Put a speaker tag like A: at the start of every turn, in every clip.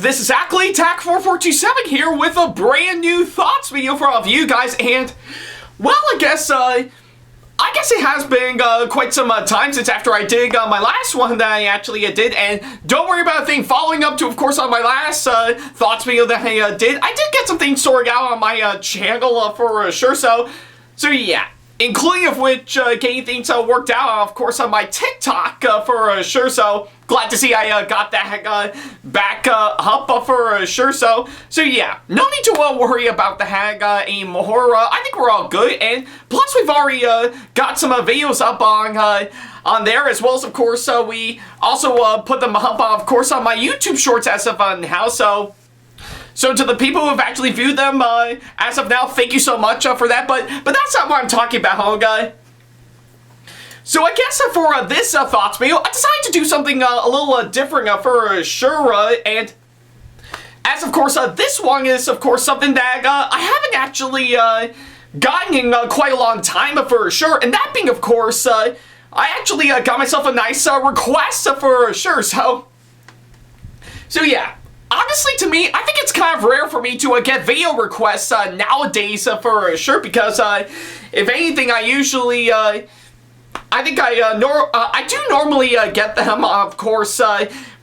A: this is Ackleyattack4427 here with a brand new thoughts video for all of you guys, and, well, I guess it has been quite some time since after I did my last one that I actually did, and don't worry about a thing following up to, of course, on my last thoughts video that I did get some things sorted out on my channel for sure, so yeah. Including of which getting things worked out, of course, on my TikTok for sure. So glad to see I got that back up for sure. So yeah, no need to worry about the hag anymore. I think we're all good, and plus we've already got some videos up on there, as well as, of course, we also put them up, of course, on my YouTube Shorts as of now. So to the people who have actually viewed them as of now, thank you so much for that, but that's not what I'm talking about, guy. So I guess for this thoughts video, I decided to do something a little different for sure, and as of course this one is of course something that I haven't actually gotten in quite a long time for sure, and that being of course I actually got myself a nice request for sure, so yeah. Honestly, to me, I think it's kind of rare for me to get video requests nowadays for sure, because if anything, I usually, I think I do normally get them, of course,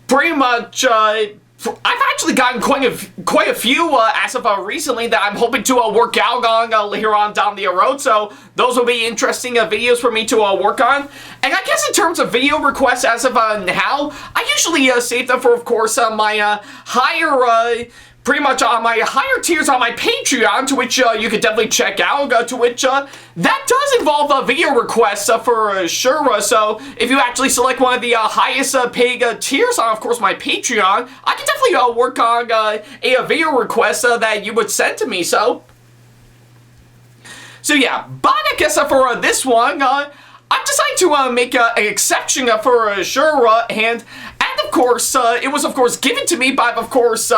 A: pretty much, I've actually gotten quite a few as of recently that I'm hoping to work out on later on down the road, so those will be interesting videos for me to work on. And I guess in terms of video requests as of now, I usually save them for, of course, my higher, pretty much on my higher tiers on my Patreon, to which you could definitely check out, to which that does involve video requests for sure. So if you actually select one of the highest paid tiers on, of course, my Patreon, I can definitely work on a video request that you would send to me. So yeah, but I guess for this one, I've decided to make an exception for sure, and of course, it was, of course, given to me by, of course,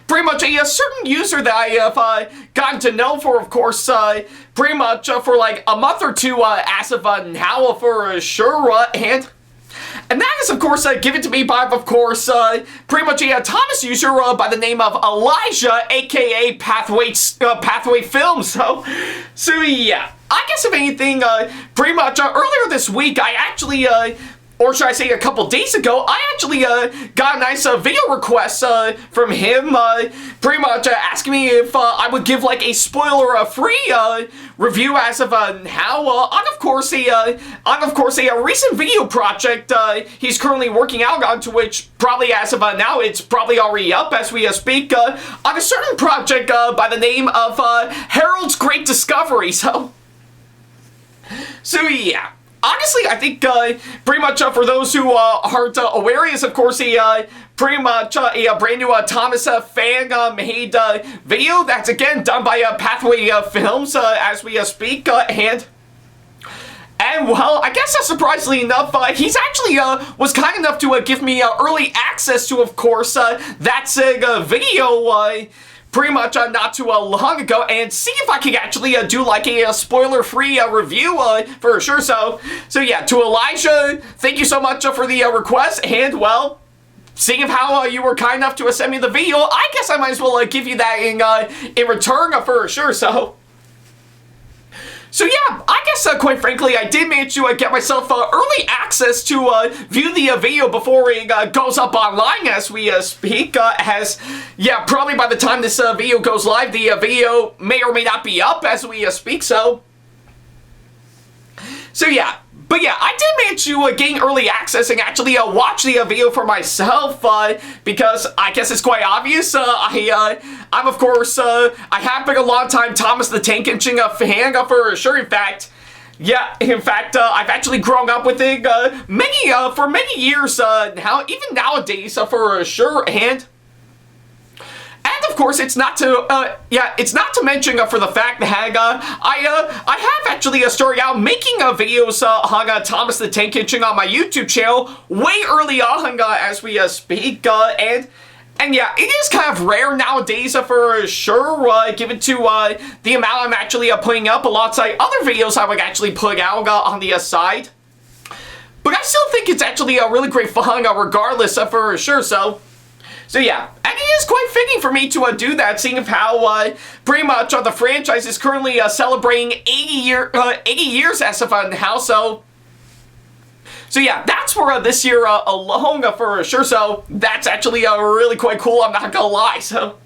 A: pretty much a certain user that I have gotten to know for, of course, pretty much for like a month or two as of now for sure, and that is, of course, given to me by, of course, pretty much a Thomas user by the name of Elijah, aka Pathwate Films. So yeah, I guess if anything, pretty much earlier this week, I actually, or should I say a couple days ago, I actually got a nice video request from him, pretty much asking me if I would give like a spoiler-free review as of now on of course a recent video project he's currently working out on, to which probably as of now it's probably already up as we speak, on a certain project by the name of Harold's Great Discovery. So yeah. Honestly, I think pretty much for those who aren't aware, is of course pretty much a brand new Thomas fan made video that's again done by Pathwate Films as we speak, and well, I guess surprisingly enough, he's actually was kind enough to give me early access to, of course, that video. Pretty much not too long ago, and see if I could actually do like a spoiler-free review for sure. So yeah, to Elijah, thank you so much for the request, and well, seeing of how you were kind enough to send me the video, I guess I might as well give you that in return for sure. So yeah, I guess quite frankly, I did manage to get myself early access to view the video before it goes up online as we speak, as, yeah, probably by the time this video goes live, the video may or may not be up as we speak, so yeah. But yeah, I did manage to gain early access and actually watch the video for myself, because I guess it's quite obvious, I'm of course, I have been a long time Thomas the Tank Engine fan for sure. In fact, I've actually grown up with it for many years now, even nowadays for sure, and of course, it's not to mention for the fact that I have actually started out making videos on Thomas the Tank Engine on my YouTube channel way early on as we speak, and yeah, it is kind of rare nowadays for sure, given to the amount I'm actually putting up alongside other videos I would actually put out on the side. But I still think it's actually really great fun regardless for sure, so So yeah, and it is quite fitting for me to do that, seeing of how pretty much the franchise is currently celebrating 80 years as of now. So yeah, that's for this year alone for sure. So that's actually really quite cool. I'm not gonna lie. So.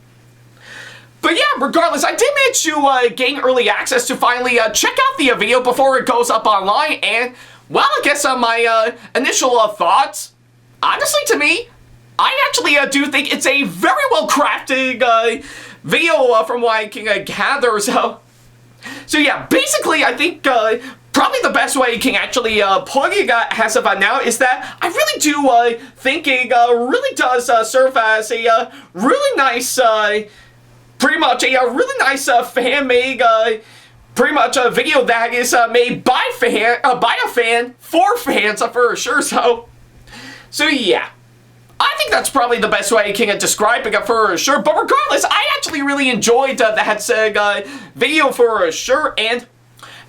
A: But yeah, regardless, I did manage to gain early access to finally check out the video before it goes up online, and, well, I guess my initial thoughts, honestly, to me, I actually do think it's a very well-crafted video from what I can gather, so yeah, basically, I think probably the best way you can actually put it as of now is that I really do think it really does serve as a really nice pretty much a really nice fan-made, pretty much a video that is made by a fan for fans for sure. So yeah, I think that's probably the best way I can describe it for sure. But regardless, I actually really enjoyed that video for sure, and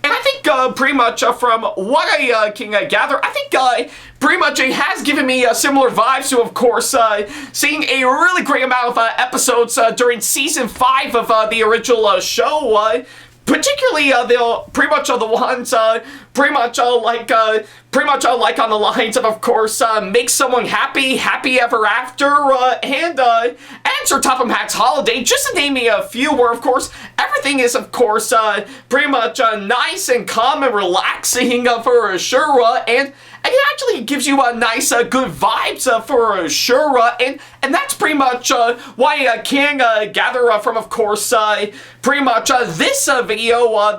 A: I think pretty much from what I can gather, I think pretty much it has given me similar vibes to, of course, seeing a really great amount of episodes during season 5 of the original show. Particularly pretty much the ones pretty much like on the lines of course, make someone happy ever after, and Sir Topham Hatt's Holiday, just to name me a few, where of course everything is of course pretty much nice and calm and relaxing for sure, and it actually gives you a nice, good vibes for sure, and that's pretty much why I can gather from, of course, pretty much this video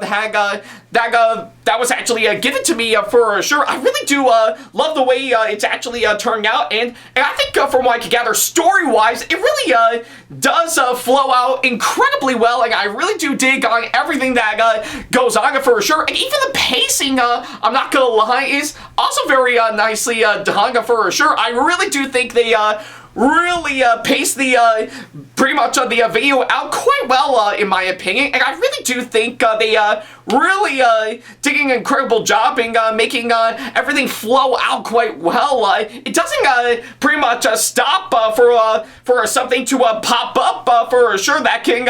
A: that was actually given to me for sure. I really do love the way it's actually turned out, and I think from what I can gather, story-wise, it really does flow out incredibly well, and I really do dig on everything that goes on for sure, and even the pacing, I'm not gonna lie, is also very nicely done for sure. I really do think they really pace the pretty much the video out quite well in my opinion, and I really do think they really did an incredible job in making everything flow out quite well. It doesn't pretty much stop for something to pop up for sure that can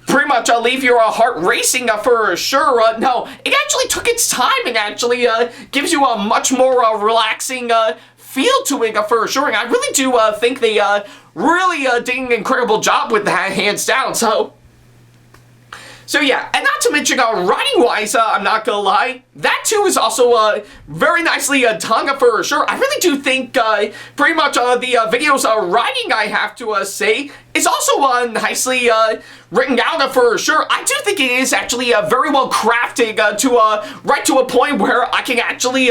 A: pretty much leave your heart racing for sure. No, it actually took its time and actually gives you a much more relaxing feel to it for sure, and I really do think they really did an incredible job with that, hands down. So yeah, and not to mention writing-wise, I'm not gonna lie, that too is also very nicely done for sure. I really do think pretty much the video's writing, I have to say, is also nicely written out for sure. I do think it is actually very well crafted to right to a point where I can actually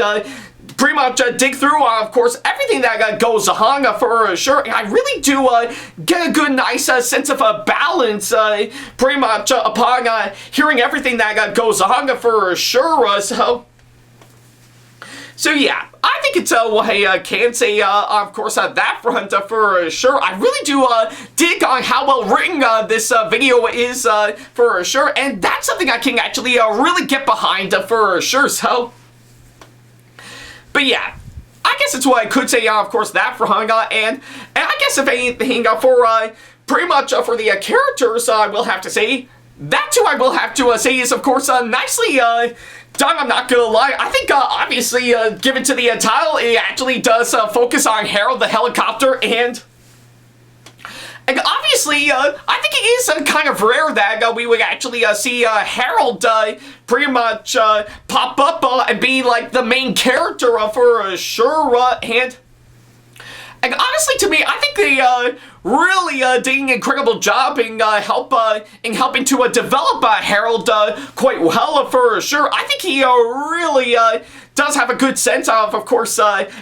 A: pretty much dig through, of course, everything that goes on for sure. And I really do get a good, nice sense of balance pretty much upon hearing everything that goes on for sure. So yeah, I think it's what I can say, of course, that front for sure. I really do dig on how well written this video is for sure, and that's something I can actually really get behind for sure. But yeah, I guess it's what I could say, of course, that for and I guess if anything, for pretty much for the characters, I will have to say, that too I will have to say is, of course, nicely done, I'm not gonna lie. I think, obviously, given to the title, it actually does focus on Harold the helicopter, and obviously, I think it is kind of rare that we would actually see Harold pretty much pop up and be like the main character for sure. And honestly, to me, I think they really did an incredible job in helping to develop Harold quite well for sure. I think he really does have a good sense of course,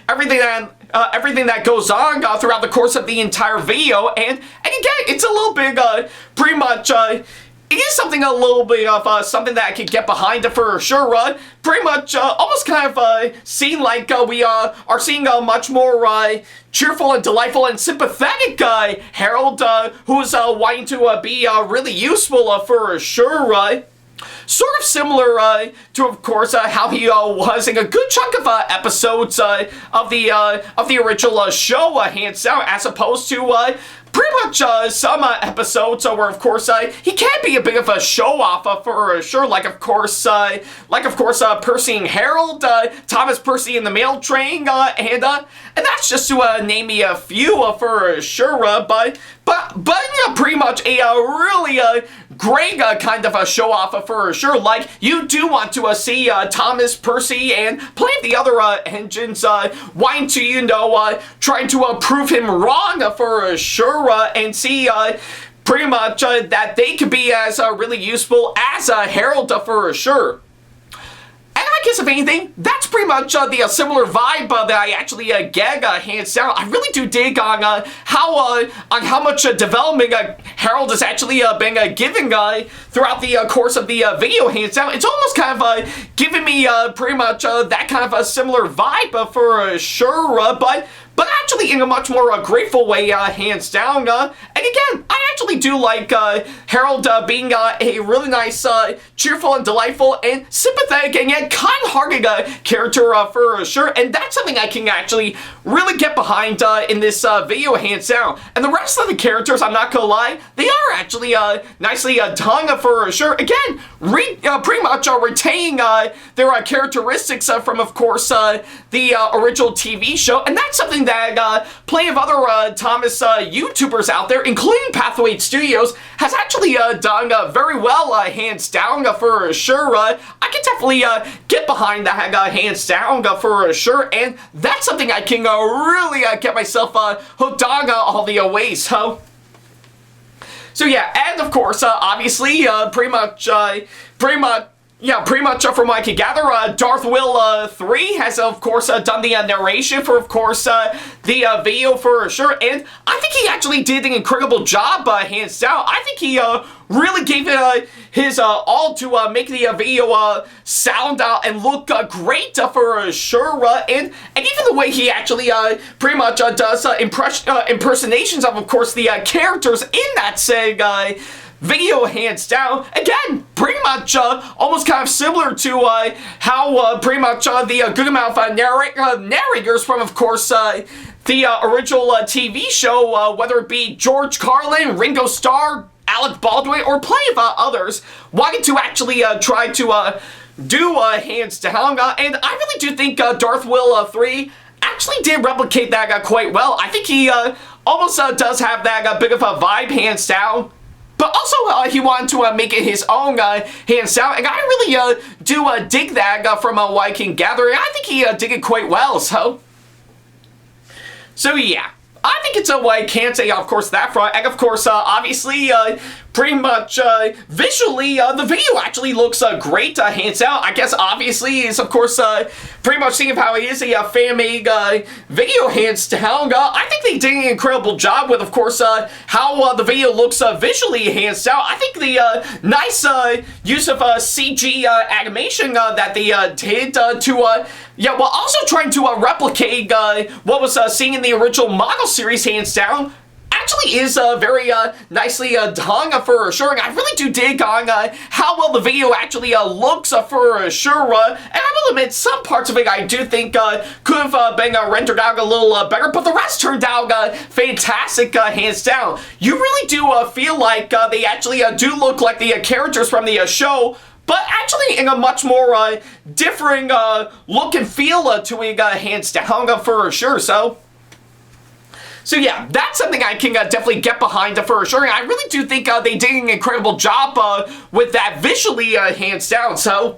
A: everything that goes on throughout the course of the entire video, and again, it's a little bit pretty much it is something a little bit of something that I could get behind for sure. Pretty much almost kind of seem like we are seeing a much more cheerful and delightful and sympathetic Harold, who's wanting to be really useful for sure. sort of similar to, of course, how he was in a good chunk of episodes of the original show, hands down, as opposed to pretty much some episodes where, of course, he can be a bit of a show-off for sure. Like, of course, Percy and Harold, Thomas Percy and the Mail Train, and that's just to name me a few for sure. But you know, pretty much a really great kind of a show-off for sure. Like, you do want to see Thomas Percy and plenty of the other engines wanting to, you know, trying to prove him wrong for sure, and see pretty much that they could be as really useful as Harold for sure. And I guess, if anything, that's pretty much the similar vibe that I actually get, hands down. I really do dig on how much development Harold has actually been giving throughout the course of the video, hands down. It's almost kind of giving me pretty much that kind of a similar vibe for sure, but actually in a much more grateful way, hands down. And again, I actually do like Harold being a really nice, cheerful and delightful and sympathetic and yet kind-hearted character for sure. And that's something I can actually really get behind in this video, hands down. And the rest of the characters, I'm not gonna lie, they are actually nicely done for sure. Again, pretty much retaining their characteristics from, of course, the original TV show. And that's something that plenty of other Thomas YouTubers out there, including Pathwate Studios, has actually done very well, hands down for sure. I can definitely get behind that, hands down for sure, and that's something I can really get myself hooked on all the way. So yeah, and of course, obviously, pretty much from what I can gather, Darth Will 3 has, of course, done the narration for, of course, the video for sure, and I think he actually did an incredible job, hands down. I think he really gave his all to make the video sound and look great for sure, and even the way he actually pretty much does impersonations of course, the characters in that said video, hands down. Again, pretty much almost kind of similar to how pretty much the good amount of narrators from, of course, the original TV show, whether it be George Carlin, Ringo Starr, Alec Baldwin, or plenty of others, wanted to actually try to do hands down. And I really do think Darth Will 3 actually did replicate that quite well. I think he almost does have that bit of a vibe, hands down. But also, he wanted to make it his own, hands down, and I really do dig that from what I can gather. I think he did it quite well, so yeah. I think it's what I can say, of course, that front, and of course, obviously, pretty much, visually, the video actually looks great, hands down. I guess, obviously, is, of course, pretty much seeing how it is a fan-made video, hands down. I think they did an incredible job with, of course, how the video looks visually, hands down. I think the nice use of CG animation that they did to yeah, while also trying to replicate what was seen in the original model series, hands down, actually is very nicely done for sure. And I really do dig on how well the video actually looks for sure. And I will admit, some parts of it I do think could have been rendered out a little better, but the rest turned out fantastic, hands down. You really do feel like they actually do look like the characters from the show, but actually in a much more differing look and feel to it, hands down for sure. So yeah, that's something I can definitely get behind for sure. And I really do think they did an incredible job with that visually, hands down. So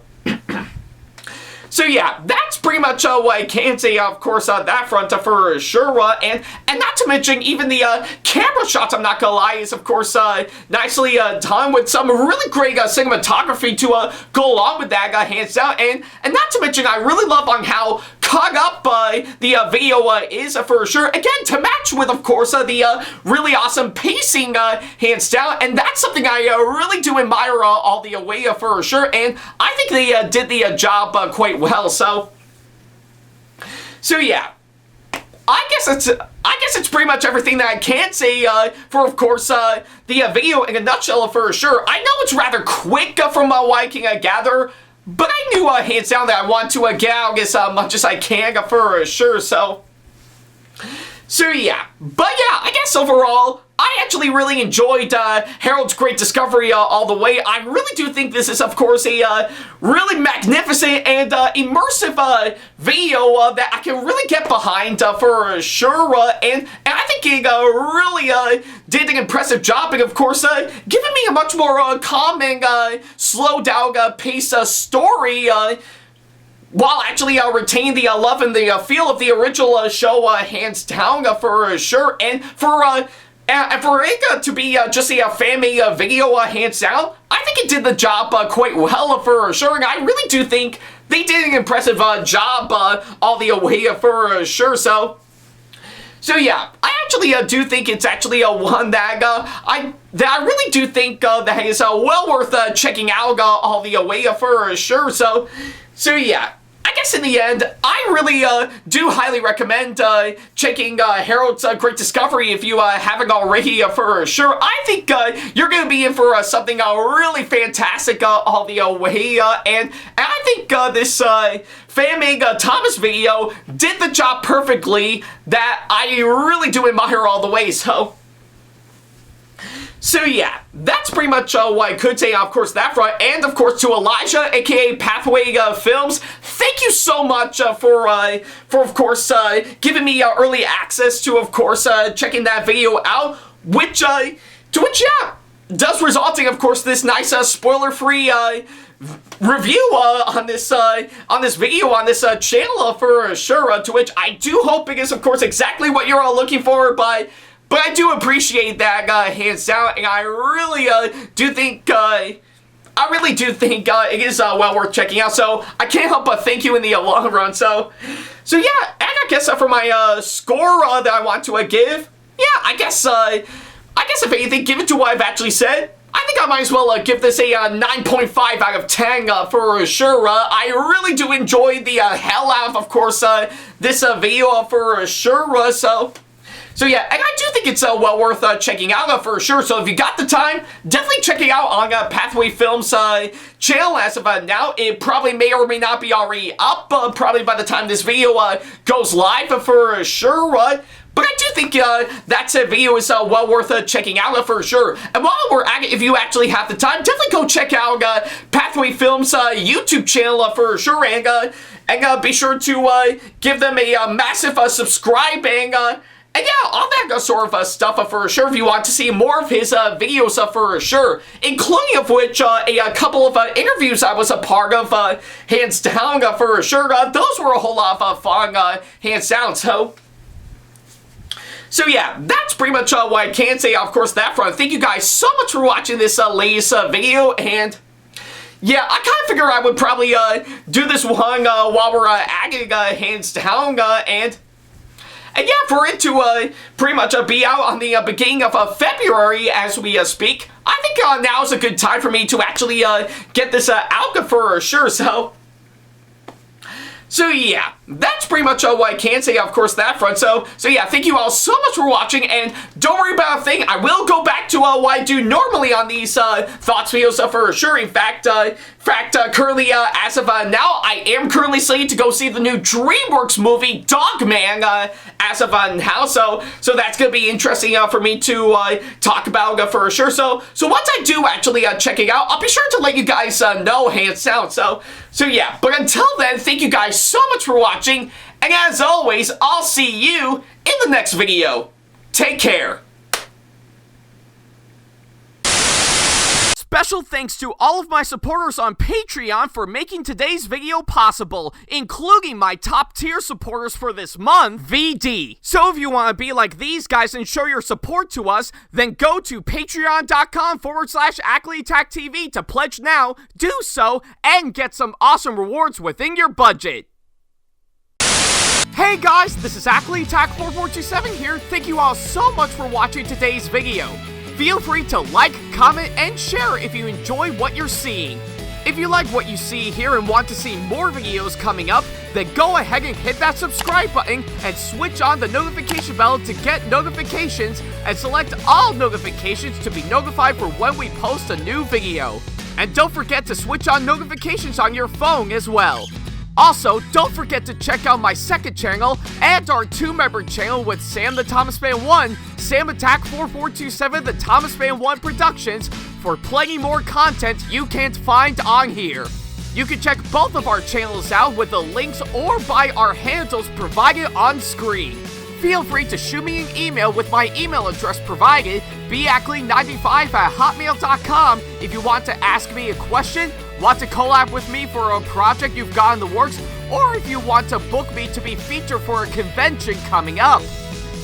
A: yeah, that's pretty much what I can say, of course, on that front for sure. And not to mention, even the camera shots, I'm not gonna lie, is, of course, nicely done with some really great cinematography to go along with that, hands down. And not to mention, I really love on how caught up the video is for sure. Again, to match with, of course, the really awesome pacing, hands down. And that's something I really do admire all the way for sure. And I think they did the job quite well. So yeah. I guess it's pretty much everything that I can say for, of course, the video in a nutshell for sure. I know it's rather quick from what I can gather, but I knew hands down that I want to get out as much as I can for sure. So yeah, but yeah, I guess overall, I actually really enjoyed Harold's Great Discovery all the way. I really do think this is, of course, a really magnificent and immersive video that I can really get behind for sure. And I think it really did an impressive job, and of course, giving me a much more calming, slow down pace story. While actually retaining the love and the feel of the original show, hands down for sure, and for it to be just a fan-made video, hands down, I think it did the job quite well for sure, and I really do think they did an impressive job all the way for sure. So yeah, I actually do think it's actually one that I really do think that is well worth checking out all the way for sure. So yeah, I guess in the end, I really do highly recommend checking Harold's Great Discovery if you haven't already for sure. I think you're going to be in for something really fantastic all the way, and I think this fan-made Thomas video did the job perfectly that I really do admire all the way, So yeah, that's pretty much what I could say, of course, that front. And of course to Elijah, aka Pathwate Films, thank you so much for of course giving me early access to, of course, checking that video out, which yeah, does resulting, of course, this nice spoiler-free review on this video on this channel for sure. To which I do hope it is, of course, exactly what you're all looking for, but I do appreciate that, hands down, and I really do think it is well worth checking out. So I can't help but thank you in the long run. So yeah, and I guess for my score that I want to give, yeah, I guess if anything, given to what I've actually said, I think I might as well give this a 9.5 out of 10 for sure. I really do enjoy the hell out of course, this video for sure. So yeah, and I do think it's well worth checking out for sure. So if you got the time, definitely check it out on Pathwate Films channel as of now. It probably may or may not be already up, probably by the time this video goes live for sure. But I do think that video is well worth checking out for sure. And while we're at it, if you actually have the time, definitely go check out Pathwate Films YouTube channel for sure, and be sure to give them a massive subscribing. And yeah, all that sort of stuff for sure if you want to see more of his videos for sure, including of which a couple of interviews I was a part of, hands down for sure. Those were a whole lot of fun, hands down. So yeah, that's pretty much what I can say, of course, that front. Thank you guys so much for watching this latest video, and yeah, I kind of figure I would probably do this one while we're at it, hands down, and yeah, for it to pretty much be out on the beginning of February as we speak, I think now is a good time for me to actually get this out for sure. So yeah, that's pretty much what I can say, of course, that front. So yeah, thank you all so much for watching, and don't worry about a thing. I will go back to what I do normally on these thoughts videos for sure. In fact, currently, as of now, I am currently slated to go see the new DreamWorks movie, Dogman, as of now. So that's gonna be interesting for me to talk about for sure. So once I do actually check it out, I'll be sure to let you guys know, hands down. So yeah, but until then, thank you guys so much for watching, and as always, I'll see you in the next video. Take care. Special thanks to all of my supporters on Patreon for making today's video possible, including my top tier supporters for this month, VD. So if you want to be like these guys and show your support to us, then go to patreon.com/Ackleyattack427TV to pledge now, do so, and get some awesome rewards within your budget. Hey guys, this is Ackleyattack4427 here. Thank you all so much for watching today's video. Feel free to like, comment, and share if you enjoy what you're seeing. If you like what you see here and want to see more videos coming up, then go ahead and hit that subscribe button and switch on the notification bell to get notifications and select all notifications to be notified for when we post a new video. And don't forget to switch on notifications on your phone as well. Also, don't forget to check out my second channel and our 2-member channel with Sam the Thomas Fan 1, SamAttack4427TheThomasFan1 Productions for plenty more content you can't find on here. You can check both of our channels out with the links or by our handles provided on screen. Feel free to shoot me an email with my email address provided, Ackleyattack4427's@hotmail.com, if you want to ask me a question, want to collab with me for a project you've got in the works, or if you want to book me to be featured for a convention coming up.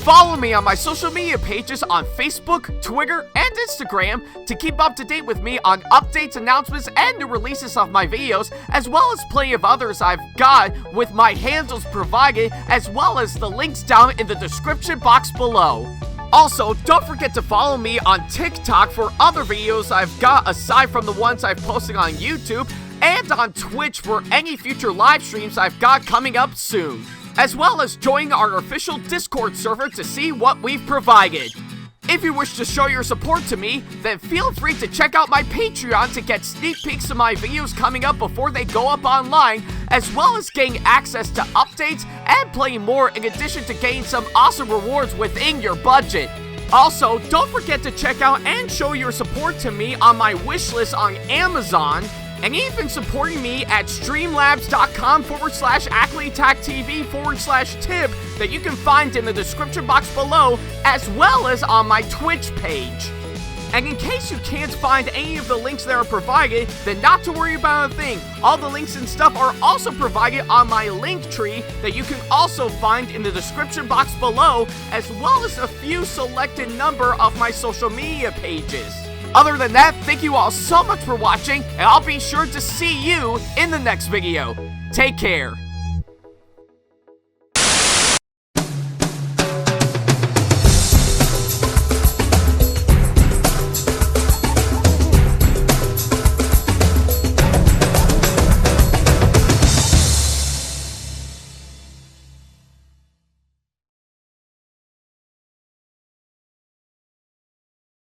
A: Follow me on my social media pages on Facebook, Twitter, and Instagram to keep up to date with me on updates, announcements, and new releases of my videos, as well as plenty of others I've got with my handles provided, as well as the links down in the description box below. Also, don't forget to follow me on TikTok for other videos I've got aside from the ones I've posted on YouTube, and on Twitch for any future live streams I've got coming up soon, as well as join our official Discord server to see what we've provided. If you wish to show your support to me, then feel free to check out my Patreon to get sneak peeks of my videos coming up before they go up online, as well as getting access to updates and playing more in addition to getting some awesome rewards within your budget. Also, don't forget to check out and show your support to me on my wishlist on Amazon, and even supporting me at streamlabs.com/AckleyattackTV/tip that you can find in the description box below, as well as on my Twitch page. And in case you can't find any of the links that are provided, then not to worry about a thing. All the links and stuff are also provided on my link tree that you can also find in the description box below, as well as a few selected number of my social media pages. Other than that, thank you all so much for watching, and I'll be sure to see you in the next video. Take care.